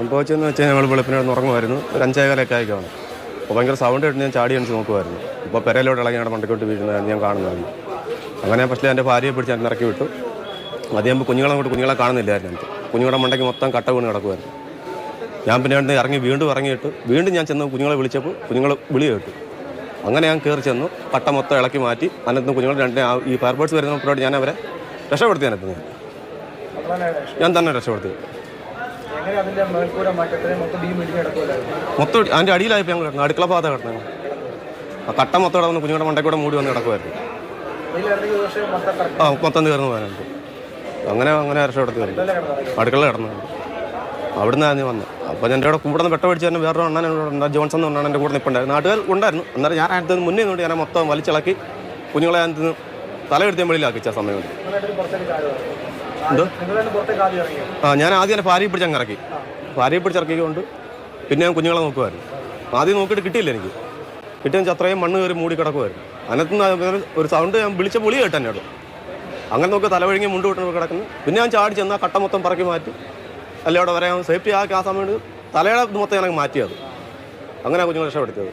സംഭവിച്ചതെന്ന് വെച്ചാൽ ഞങ്ങൾ വെളുപ്പിനെ ഉറങ്ങുമായിരുന്നു. ഒരു 5:15 ആയിക്കാണ്. അപ്പോൾ ഭയങ്കര സൗണ്ട് കേട്ട് ഞാൻ ചാടി അടിച്ച് നോക്കുമായിരുന്നു. ഇപ്പോൾ പെരയിലോട്ട് ഇളകി ഞങ്ങളുടെ മണ്ടയ്ക്കോട്ട് വീഴുന്നതായിരുന്നു ഞാൻ കാണുന്നതായിരുന്നു. അങ്ങനെ പക്ഷേ എൻ്റെ ഭാര്യയെ പിടിച്ച് ഞാൻ ഇറക്കി വിട്ടു. മതിയാകുമ്പോൾ കുഞ്ഞുങ്ങളെ കാണുന്നില്ലായിരുന്നു. എനിക്ക് കുഞ്ഞുങ്ങളുടെ മണ്ടയ്ക്ക് മൊത്തം കട്ട വീണ് കിടക്കുമായിരുന്നു. ഞാൻ പിന്നെ വീണ്ടും ഇറങ്ങിയിട്ട് വീണ്ടും ഞാൻ ചെന്ന് കുഞ്ഞുങ്ങളെ വിളിച്ചപ്പോൾ കുഞ്ഞുങ്ങൾ വിളി കേട്ടു. അങ്ങനെ ഞാൻ കയറി ചെന്നു, കട്ട മൊത്തം ഇളക്കി മാറ്റി. അതിനകത്ത് കുഞ്ഞുങ്ങൾ ഈ ഫയർഫോഴ്സ് വരുന്നപ്പോഴായിട്ട് ഞാൻ അവരെ രക്ഷപ്പെടുത്തി. ഞാൻ തന്നെ രക്ഷപ്പെടുത്തി. മൊത്തം അതിൻ്റെ അടിയിലായപ്പോൾ ഞങ്ങൾ കിടന്നു. അടുക്കള ഭാഗത്ത് കിടന്നു. ആ കട്ട മൊത്തം കിടന്ന് കുഞ്ഞുങ്ങളുടെ മണ്ടയ്ക്കൂടെ മൂടി വന്ന് കിടക്കുമായിരുന്നു. മൊത്തം തീർന്നു പോകാനുണ്ട്. അങ്ങനെ രക്ഷപ്പെടുത്തി വരും. അടുക്കള കിടന്നു. അവിടുന്ന് ഞാൻ വന്നു. അപ്പോൾ എൻ്റെ കൂടെ കൂടെ നിന്ന് വെട്ടമടിച്ച് തന്നെ വേറൊരു അണ്ണൻ ജോൺസൺ എന്ന് പറഞ്ഞാൽ എൻ്റെ കൂടെ നിൽപ്പുണ്ടായിരുന്നു. നാട്ടുകാർ ഉണ്ടായിരുന്നു. അന്നേരം ഞാൻ അതിനകത്ത് മുന്നേ നിന്നുകൊണ്ട് ഞാൻ മൊത്തം വലിച്ചിളക്കി കുഞ്ഞുങ്ങളെ അതിനകത്ത് നിന്ന് തലയെടുത്ത് വെളിയിലാക്കിച്ച സമയം കൊണ്ട്. എന്തോ ഞാൻ ആദ്യം എൻ്റെ ഭാര്യയെ പിടിച്ച് അങ്ങ് ഇറക്കി. ഭാര്യയെ പിടിച്ചിറക്കിക്കൊണ്ട് പിന്നെ ഞാൻ കുഞ്ഞുങ്ങളെ നോക്കുമായിരുന്നു. ആദ്യം നോക്കിയിട്ട് കിട്ടിയില്ല. എനിക്ക് കിട്ടിയെന്ന് വെച്ചാൽ അത്രയും മണ്ണ് കയറി മൂടി കിടക്കുമായിരുന്നു. അതിനകത്ത് ഒരു സൗണ്ട് ഞാൻ വിളിച്ച പൊളി കേട്ടോ എന്നോട്. അങ്ങനെ നോക്കി തലവഴുങ്ങി മുണ്ട് വിട്ട് കിടക്കുന്നു. പിന്നെ ഞാൻ ചാടി ചെന്നാൽ കട്ട മൊത്തം പറക്കി മാറ്റി. അല്ല അവിടെ വരാൻ സേഫ്റ്റി ആക്കി ആ സമയം തലയുടെ ഇത് മൊത്തം ഞാനങ്ങ് മാറ്റിയത്. അങ്ങനെ കുഞ്ഞുങ്ങളെ രക്ഷപ്പെടുത്തിയത്.